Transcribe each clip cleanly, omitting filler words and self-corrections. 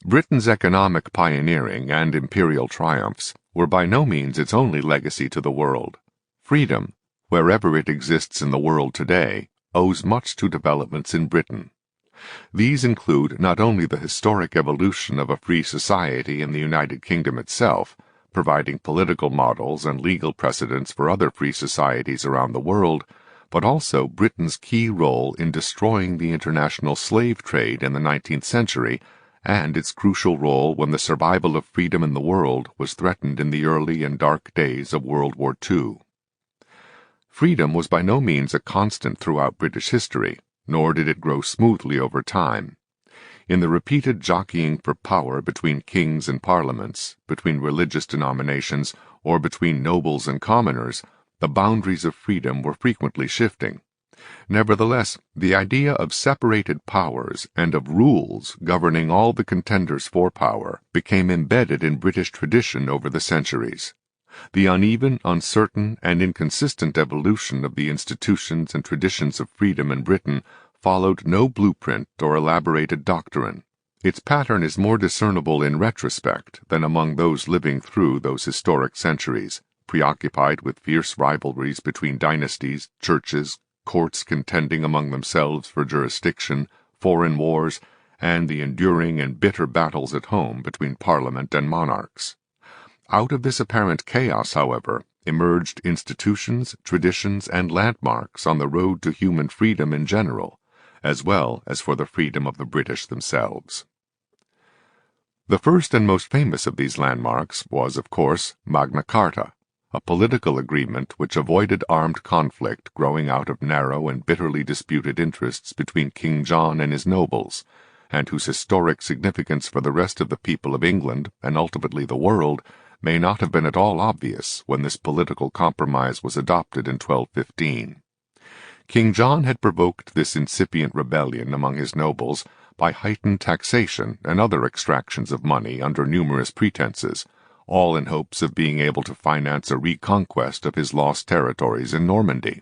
Britain's economic pioneering and imperial triumphs were by no means its only legacy to the world. Freedom, wherever it exists in the world today, owes much to developments in Britain. These include not only the historic evolution of a free society in the United Kingdom itself, providing political models and legal precedents for other free societies around the world, but also Britain's key role in destroying the international slave trade in the 19th century and its crucial role when the survival of freedom in the world was threatened in the early and dark days of World War II. Freedom was by no means a constant throughout British history, nor did it grow smoothly over time. In the repeated jockeying for power between kings and parliaments, between religious denominations, or between nobles and commoners, the boundaries of freedom were frequently shifting. Nevertheless, the idea of separated powers and of rules governing all the contenders for power became embedded in British tradition over the centuries. The uneven, uncertain, and inconsistent evolution of the institutions and traditions of freedom in Britain followed no blueprint or elaborated doctrine. Its pattern is more discernible in retrospect than among those living through those historic centuries, preoccupied with fierce rivalries between dynasties, churches, courts contending among themselves for jurisdiction, foreign wars, and the enduring and bitter battles at home between Parliament and monarchs. Out of this apparent chaos, however, emerged institutions, traditions, and landmarks on the road to human freedom in general, as well as for the freedom of the British themselves. The first and most famous of these landmarks was, of course, Magna Carta, a political agreement which avoided armed conflict growing out of narrow and bitterly disputed interests between King John and his nobles, and whose historic significance for the rest of the people of England, and ultimately the world, may not have been at all obvious when this political compromise was adopted in 1215. King John had provoked this incipient rebellion among his nobles by heightened taxation and other extractions of money under numerous pretenses, all in hopes of being able to finance a reconquest of his lost territories in Normandy.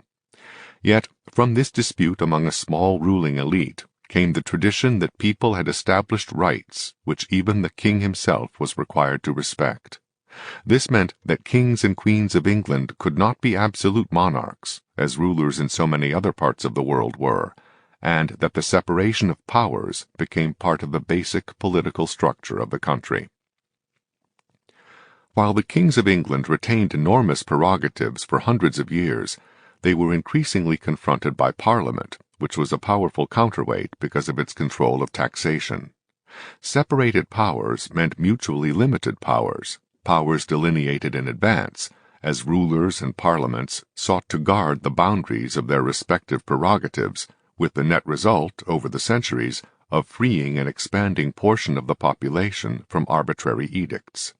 Yet, from this dispute among a small ruling elite came the tradition that people had established rights which even the king himself was required to respect. This meant that kings and queens of England could not be absolute monarchs, as rulers in so many other parts of the world were, and that the separation of powers became part of the basic political structure of the country. While the kings of England retained enormous prerogatives for hundreds of years, they were increasingly confronted by Parliament, which was a powerful counterweight because of its control of taxation. Separated powers meant mutually limited powers, powers delineated in advance, as rulers and parliaments sought to guard the boundaries of their respective prerogatives, with the net result, over the centuries, of freeing an expanding portion of the population from arbitrary edicts.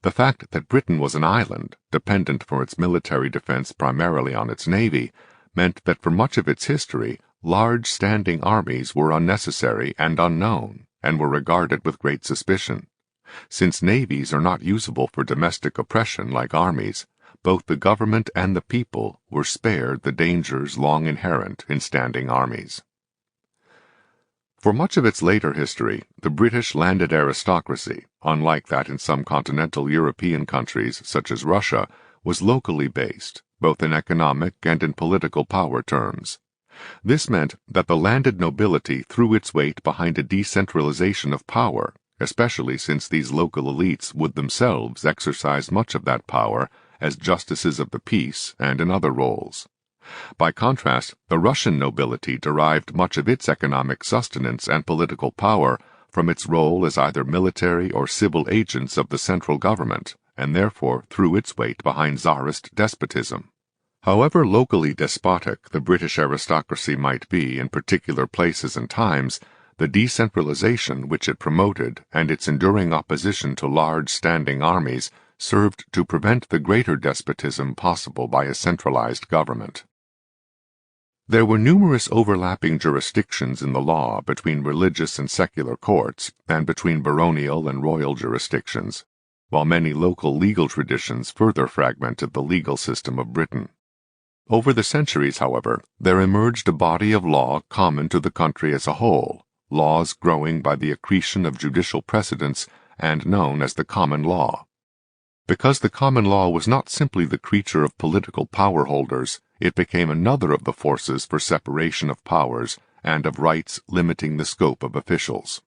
The fact that Britain was an island, dependent for its military defense primarily on its navy, meant that for much of its history, large standing armies were unnecessary and unknown, and were regarded with great suspicion. Since navies are not usable for domestic oppression like armies, both the government and the people were spared the dangers long inherent in standing armies. For much of its later history, the British landed aristocracy, unlike that in some continental European countries such as Russia, was locally based, both in economic and in political power terms. This meant that the landed nobility threw its weight behind a decentralization of power, especially since these local elites would themselves exercise much of that power as justices of the peace and in other roles. By contrast, the Russian nobility derived much of its economic sustenance and political power from its role as either military or civil agents of the central government, and therefore threw its weight behind Tsarist despotism. However locally despotic the British aristocracy might be in particular places and times, the decentralization which it promoted and its enduring opposition to large standing armies served to prevent the greater despotism possible by a centralized government. There were numerous overlapping jurisdictions in the law between religious and secular courts and between baronial and royal jurisdictions, while many local legal traditions further fragmented the legal system of Britain. Over the centuries, however, there emerged a body of law common to the country as a whole, laws growing by the accretion of judicial precedents and known as the common law. Because the common law was not simply the creature of political power holders, it became another of the forces for separation of powers and of rights limiting the scope of officials.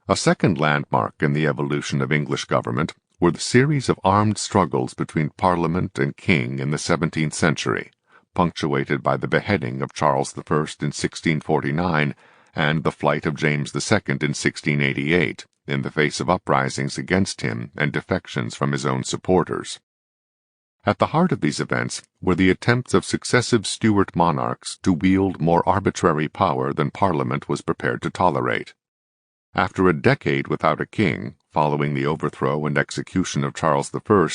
A second landmark in the evolution of English government were the series of armed struggles between Parliament and King in the 17th century, punctuated by the beheading of Charles I in 1649 and the flight of James II in 1688, in the face of uprisings against him and defections from his own supporters. At the heart of these events were the attempts of successive Stuart monarchs to wield more arbitrary power than Parliament was prepared to tolerate. After a decade without a king, following the overthrow and execution of Charles I,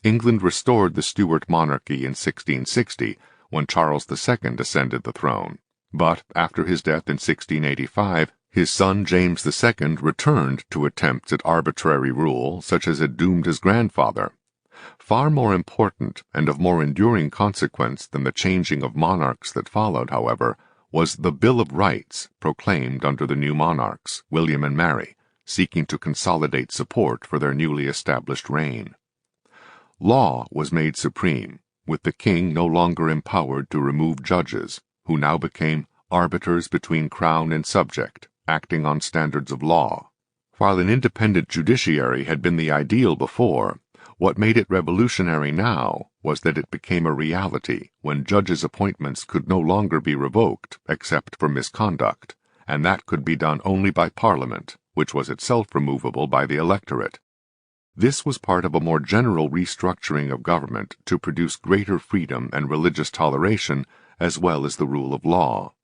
England restored the Stuart monarchy in 1660, when Charles II ascended the throne. But after his death in 1685, his son James II returned to attempts at arbitrary rule such as had doomed his grandfather. Far more important and of more enduring consequence than the changing of monarchs that followed, however, was the Bill of Rights proclaimed under the new monarchs, William and Mary, seeking to consolidate support for their newly established reign. Law was made supreme, with the king no longer empowered to remove judges, who now became arbiters between crown and subject, acting on standards of law. While an independent judiciary had been the ideal before, what made it revolutionary now was that it became a reality when judges' appointments could no longer be revoked except for misconduct, and that could be done only by Parliament, which was itself removable by the electorate. This was part of a more general restructuring of government to produce greater freedom and religious toleration as well as the rule of law.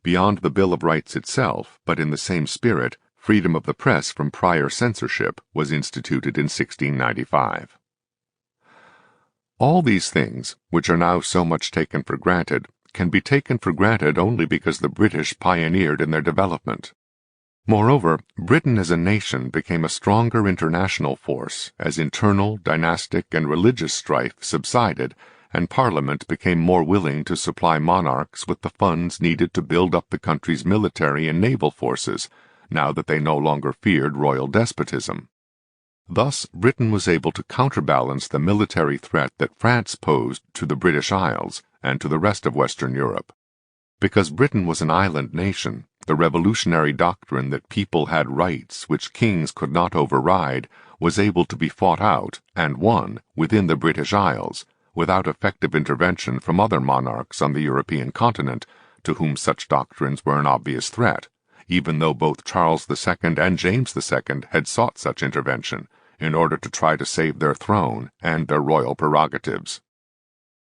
Beyond the Bill of Rights itself, but in the same spirit, freedom of the press from prior censorship was instituted in 1695. All these things, which are now so much taken for granted, can be taken for granted only because the British pioneered in their development. Moreover, Britain as a nation became a stronger international force as internal, dynastic, and religious strife subsided, and Parliament became more willing to supply monarchs with the funds needed to build up the country's military and naval forces, now that they no longer feared royal despotism. Thus, Britain was able to counterbalance the military threat that France posed to the British Isles and to the rest of Western Europe. Because Britain was an island nation, the revolutionary doctrine that people had rights which kings could not override was able to be fought out and won within the British Isles, without effective intervention from other monarchs on the European continent, to whom such doctrines were an obvious threat, even though both Charles II and James II had sought such intervention in order to try to save their throne and their royal prerogatives.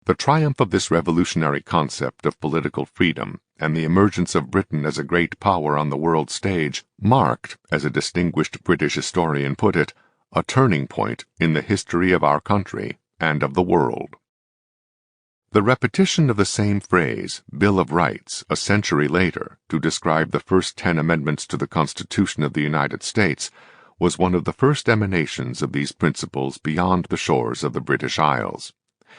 The triumph of this revolutionary concept of political freedom and the emergence of Britain as a great power on the world stage marked, as a distinguished British historian put it, a turning point in the history of our country and of the world. The repetition of the same phrase, Bill of Rights, a century later, to describe the first 10 amendments to the Constitution of the United States, was one of the first emanations of these principles beyond the shores of the British Isles.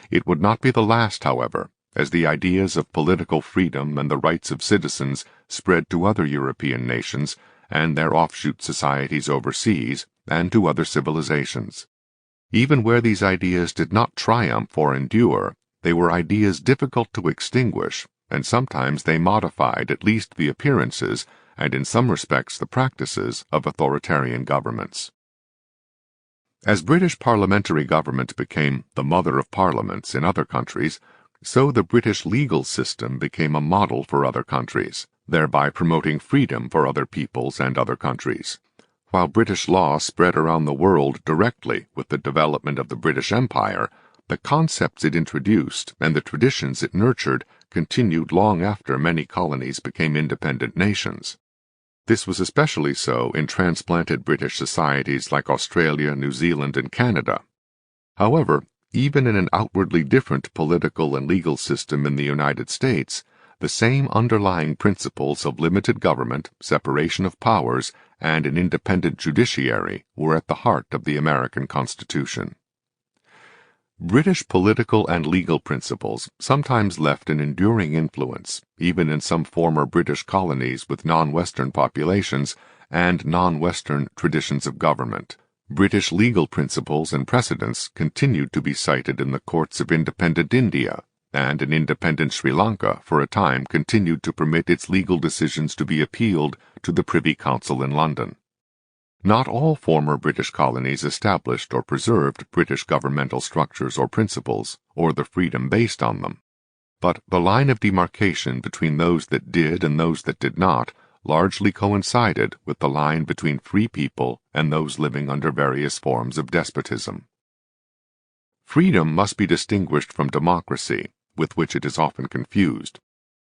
It would not be the last, however, as the ideas of political freedom and the rights of citizens spread to other European nations and their offshoot societies overseas and to other civilizations. Even where these ideas did not triumph or endure, they were ideas difficult to extinguish, and sometimes they modified at least the appearances, and in some respects the practices, of authoritarian governments. As British parliamentary government became the mother of parliaments in other countries, so the British legal system became a model for other countries, thereby promoting freedom for other peoples and other countries. While British law spread around the world directly with the development of the British Empire, the concepts it introduced and the traditions it nurtured continued long after many colonies became independent nations. This was especially so in transplanted British societies like Australia, New Zealand, and Canada. However, even in an outwardly different political and legal system in the United States, the same underlying principles of limited government, separation of powers, and an independent judiciary were at the heart of the American Constitution. British political and legal principles sometimes left an enduring influence, even in some former British colonies with non-Western populations and non-Western traditions of government. British legal principles and precedents continued to be cited in the courts of independent India, and in independent Sri Lanka for a time continued to permit its legal decisions to be appealed to the Privy Council in London. Not all former British colonies established or preserved British governmental structures or principles, or the freedom based on them. But the line of demarcation between those that did and those that did not largely coincided with the line between free people and those living under various forms of despotism. Freedom must be distinguished from democracy, with which it is often confused.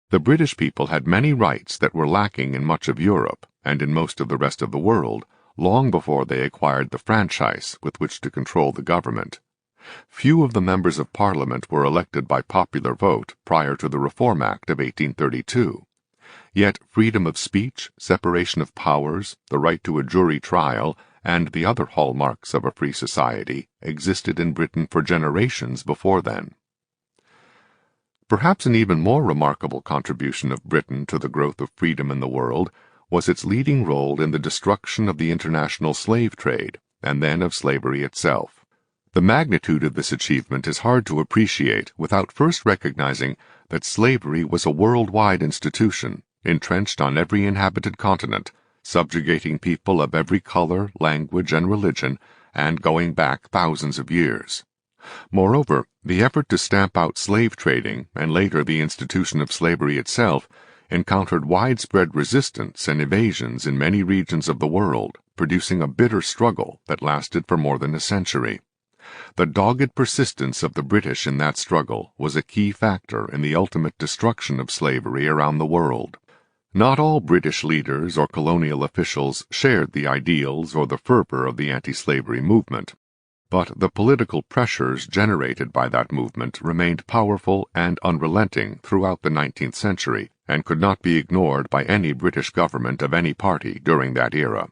The British people had many rights that were lacking in much of Europe and in most of the rest of the world, long before they acquired the franchise with which to control the government. Few of the members of Parliament were elected by popular vote prior to the Reform Act of 1832. Yet freedom of speech, separation of powers, the right to a jury trial, and the other hallmarks of a free society existed in Britain for generations before then. Perhaps an even more remarkable contribution of Britain to the growth of freedom in the world was its leading role in the destruction of the international slave trade, and then of slavery itself. The magnitude of this achievement is hard to appreciate without first recognizing that slavery was a worldwide institution, entrenched on every inhabited continent, subjugating people of every color, language, and religion, and going back thousands of years. Moreover, the effort to stamp out slave trading, and later the institution of slavery itself, encountered widespread resistance and evasions in many regions of the world, producing a bitter struggle that lasted for more than a century. The dogged persistence of the British in that struggle was a key factor in the ultimate destruction of slavery around the world. Not all British leaders or colonial officials shared the ideals or the fervor of the anti-slavery movement, but the political pressures generated by that movement remained powerful and unrelenting throughout the 19th century, and could not be ignored by any British government of any party during that era.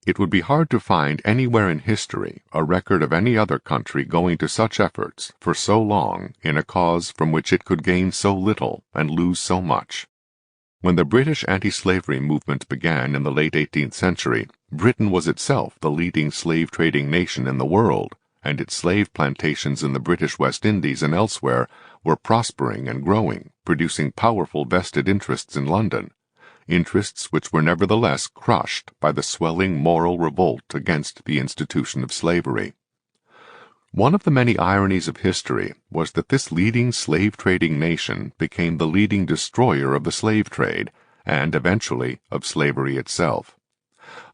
It would be hard to find anywhere in history a record of any other country going to such efforts for so long in a cause from which it could gain so little and lose so much. When the British anti-slavery movement began in the late 18th century, Britain was itself the leading slave-trading nation in the world, and its slave plantations in the British West Indies and elsewhere were prospering and growing, producing powerful vested interests in London, interests which were nevertheless crushed by the swelling moral revolt against the institution of slavery. One of the many ironies of history was that this leading slave-trading nation became the leading destroyer of the slave trade, and eventually of slavery itself.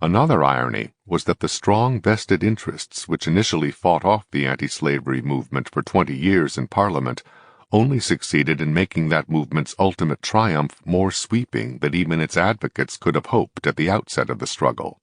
Another irony was that the strong vested interests which initially fought off the anti-slavery movement for 20 years in Parliament only succeeded in making that movement's ultimate triumph more sweeping than even its advocates could have hoped at the outset of the struggle.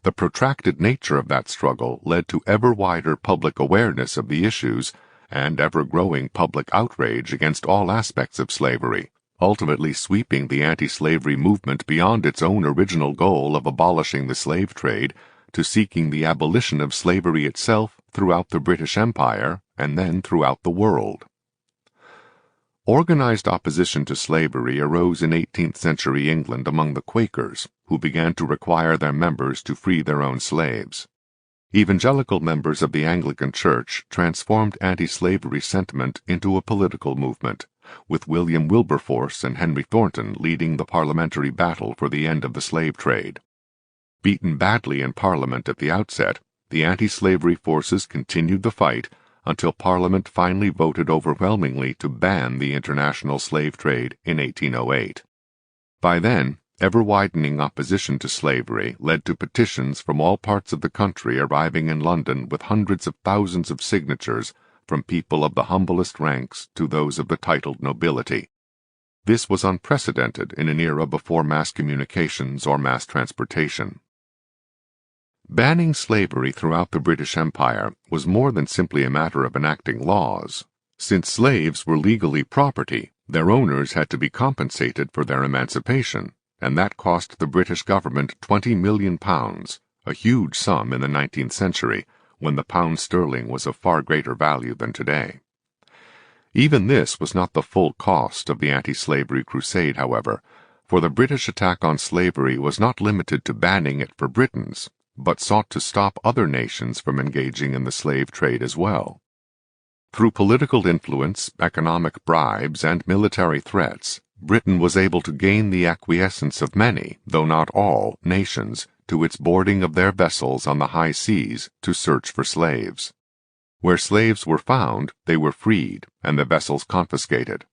The protracted nature of that struggle led to ever wider public awareness of the issues and ever-growing public outrage against all aspects of slavery, ultimately sweeping the anti-slavery movement beyond its own original goal of abolishing the slave trade to seeking the abolition of slavery itself throughout the British Empire and then throughout the world. Organized opposition to slavery arose in 18th century England among the Quakers, who began to require their members to free their own slaves. Evangelical members of the Anglican Church transformed anti-slavery sentiment into a political movement, with William Wilberforce and Henry Thornton leading the parliamentary battle for the end of the slave trade. Beaten badly in Parliament at the outset, the anti-slavery forces continued the fight until Parliament finally voted overwhelmingly to ban the international slave trade in 1808. By then, ever-widening opposition to slavery led to petitions from all parts of the country arriving in London with hundreds of thousands of signatures from people of the humblest ranks to those of the titled nobility. This was unprecedented in an era before mass communications or mass transportation. Banning slavery throughout the British Empire was more than simply a matter of enacting laws. Since slaves were legally property, their owners had to be compensated for their emancipation, and that cost the British government £20 million, a huge sum in the 19th century, when the pound sterling was of far greater value than today. Even this was not the full cost of the anti-slavery crusade, however, for the British attack on slavery was not limited to banning it for Britons, but sought to stop other nations from engaging in the slave trade as well. Through political influence, economic bribes, and military threats, Britain was able to gain the acquiescence of many, though not all, nations to its boarding of their vessels on the high seas to search for slaves. Where slaves were found, they were freed, and the vessels confiscated.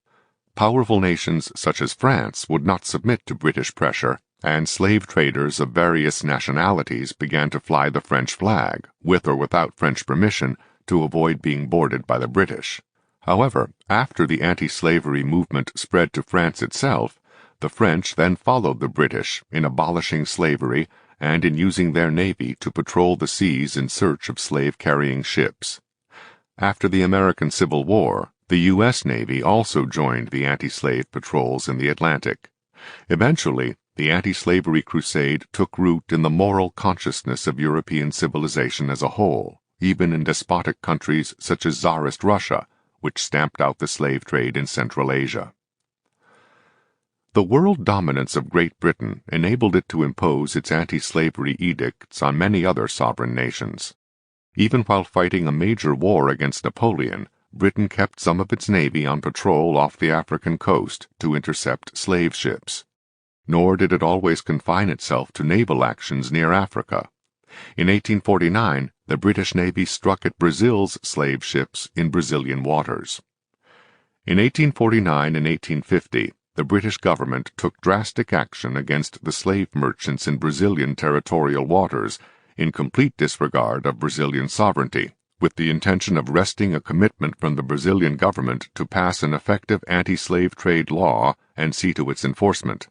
Powerful nations such as France would not submit to British pressure, and slave traders of various nationalities began to fly the French flag, with or without French permission, to avoid being boarded by the British. However, after the anti-slavery movement spread to France itself, the French then followed the British in abolishing slavery and in using their navy to patrol the seas in search of slave-carrying ships. After the American Civil War, the U.S. Navy also joined the anti-slave patrols in the Atlantic. Eventually, the anti-slavery crusade took root in the moral consciousness of European civilization as a whole, even in despotic countries such as Tsarist Russia, which stamped out the slave trade in Central Asia. The world dominance of Great Britain enabled it to impose its anti-slavery edicts on many other sovereign nations. Even while fighting a major war against Napoleon, Britain kept some of its navy on patrol off the African coast to intercept slave ships. Nor did it always confine itself to naval actions near Africa. In 1849, the British Navy struck at Brazil's slave ships in Brazilian waters. In 1849 and 1850, the British government took drastic action against the slave merchants in Brazilian territorial waters, in complete disregard of Brazilian sovereignty, with the intention of wresting a commitment from the Brazilian government to pass an effective anti-slave trade law and see to its enforcement.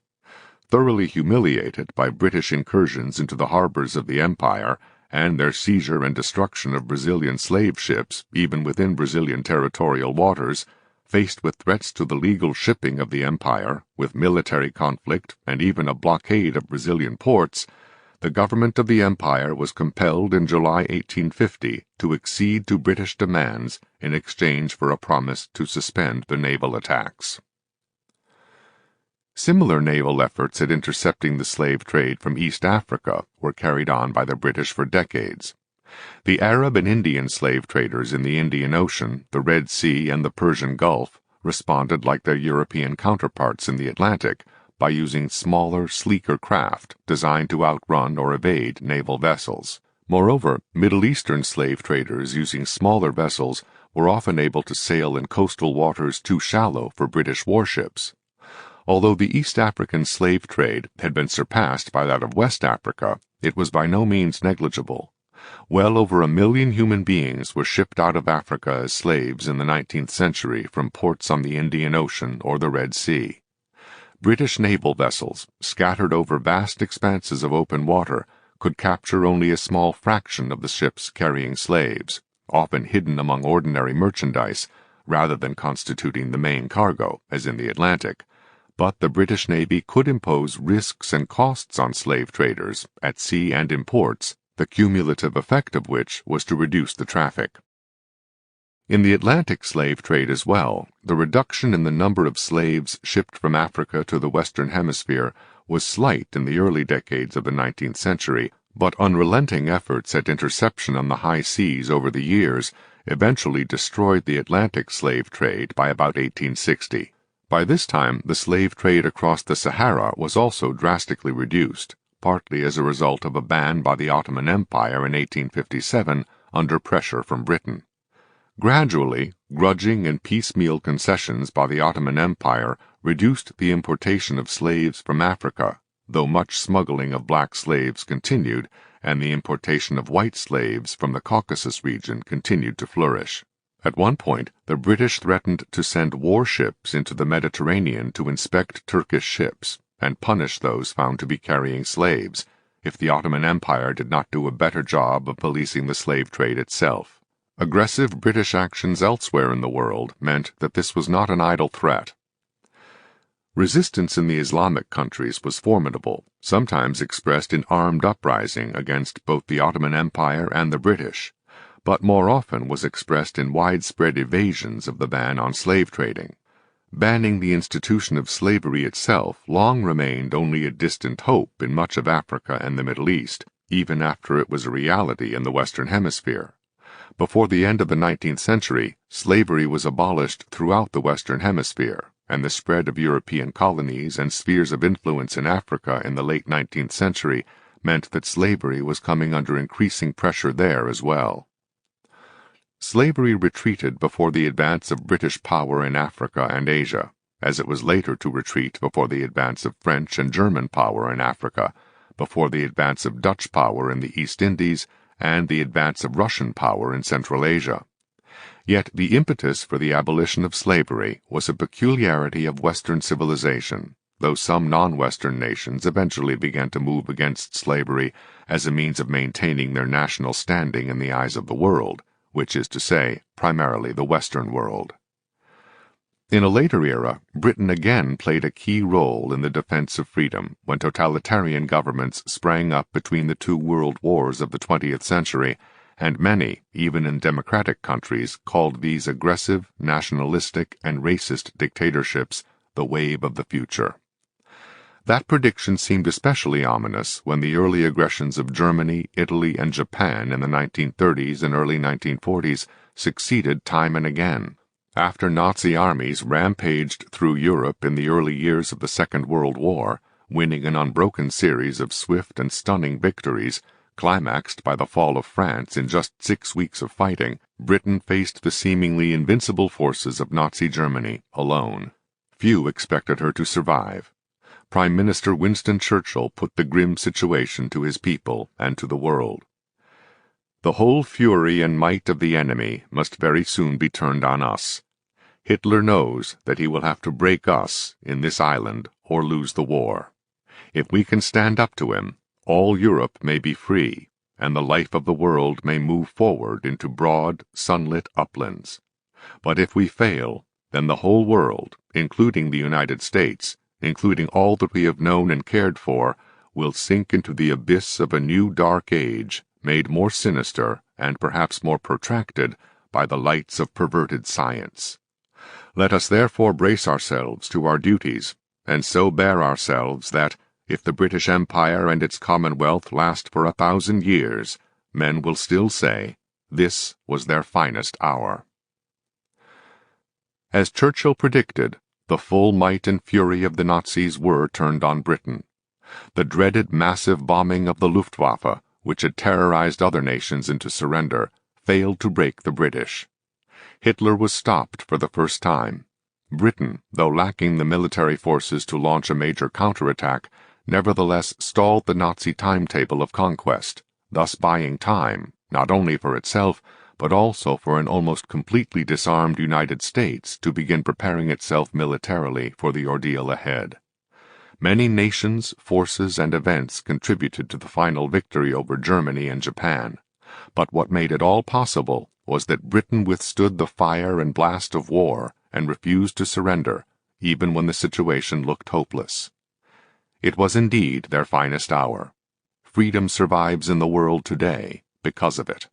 Thoroughly humiliated by British incursions into the harbors of the empire and their seizure and destruction of Brazilian slave ships, even within Brazilian territorial waters, faced with threats to the legal shipping of the empire, with military conflict, and even a blockade of Brazilian ports, the government of the empire was compelled in July 1850 to accede to British demands in exchange for a promise to suspend the naval attacks. Similar naval efforts at intercepting the slave trade from East Africa were carried on by the British for decades. The Arab and Indian slave traders in the Indian Ocean, the Red Sea, and the Persian Gulf responded like their European counterparts in the Atlantic by using smaller, sleeker craft designed to outrun or evade naval vessels. Moreover, Middle Eastern slave traders using smaller vessels were often able to sail in coastal waters too shallow for British warships. Although the East African slave trade had been surpassed by that of West Africa, it was by no means negligible. Well over 1 million human beings were shipped out of Africa as slaves in the 19th century from ports on the Indian Ocean or the Red Sea. British naval vessels, scattered over vast expanses of open water, could capture only a small fraction of the ships carrying slaves, often hidden among ordinary merchandise, rather than constituting the main cargo, as in the Atlantic. But the British Navy could impose risks and costs on slave traders, at sea and in ports, the cumulative effect of which was to reduce the traffic. In the Atlantic slave trade as well, the reduction in the number of slaves shipped from Africa to the Western Hemisphere was slight in the early decades of the 19th century, but unrelenting efforts at interception on the high seas over the years eventually destroyed the Atlantic slave trade by about 1860. By this time, the slave trade across the Sahara was also drastically reduced, partly as a result of a ban by the Ottoman Empire in 1857 under pressure from Britain. Gradually, grudging and piecemeal concessions by the Ottoman Empire reduced the importation of slaves from Africa, though much smuggling of black slaves continued, and the importation of white slaves from the Caucasus region continued to flourish. At one point, the British threatened to send warships into the Mediterranean to inspect Turkish ships and punish those found to be carrying slaves, if the Ottoman Empire did not do a better job of policing the slave trade itself. Aggressive British actions elsewhere in the world meant that this was not an idle threat. Resistance in the Islamic countries was formidable, sometimes expressed in armed uprising against both the Ottoman Empire and the British. but more often was expressed in widespread evasions of the ban on slave trading. Banning the institution of slavery itself long remained only a distant hope in much of Africa and the Middle East, even after it was a reality in the Western Hemisphere. Before the end of the 19th century, slavery was abolished throughout the Western Hemisphere, and the spread of European colonies and spheres of influence in Africa in the late 19th century meant that slavery was coming under increasing pressure there as well. Slavery retreated before the advance of British power in Africa and Asia, as it was later to retreat before the advance of French and German power in Africa, before the advance of Dutch power in the East Indies, and the advance of Russian power in Central Asia. Yet the impetus for the abolition of slavery was a peculiarity of Western civilization, though some non-Western nations eventually began to move against slavery as a means of maintaining their national standing in the eyes of the world, which is to say, primarily the Western world. In a later era, Britain again played a key role in the defense of freedom when totalitarian governments sprang up between the two world wars of the 20th century, and many, even in democratic countries, called these aggressive, nationalistic, and racist dictatorships the wave of the future. That prediction seemed especially ominous when the early aggressions of Germany, Italy, and Japan in the 1930s and early 1940s succeeded time and again. After Nazi armies rampaged through Europe in the early years of the Second World War, winning an unbroken series of swift and stunning victories, climaxed by the fall of France in just 6 weeks of fighting, Britain faced the seemingly invincible forces of Nazi Germany alone. Few expected her to survive. Prime Minister Winston Churchill put the grim situation to his people and to the world. The whole fury and might of the enemy must very soon be turned on us. Hitler knows that he will have to break us in this island or lose the war. If we can stand up to him, all Europe may be free, and the life of the world may move forward into broad, sunlit uplands. But if we fail, then the whole world, including the United States, including all that we have known and cared for, will sink into the abyss of a new dark age, made more sinister and perhaps more protracted by the lights of perverted science. Let us therefore brace ourselves to our duties, and so bear ourselves that, if the British Empire and its Commonwealth last for 1,000 years, men will still say, this was their finest hour. As Churchill predicted, the full might and fury of the Nazis were turned on Britain. The dreaded massive bombing of the Luftwaffe, which had terrorized other nations into surrender, failed to break the British. Hitler was stopped for the first time. Britain, though lacking the military forces to launch a major counterattack, nevertheless stalled the Nazi timetable of conquest, thus buying time, not only for itself, but also for an almost completely disarmed United States to begin preparing itself militarily for the ordeal ahead. Many nations, forces, and events contributed to the final victory over Germany and Japan, but what made it all possible was that Britain withstood the fire and blast of war and refused to surrender, even when the situation looked hopeless. It was indeed their finest hour. Freedom survives in the world today because of it.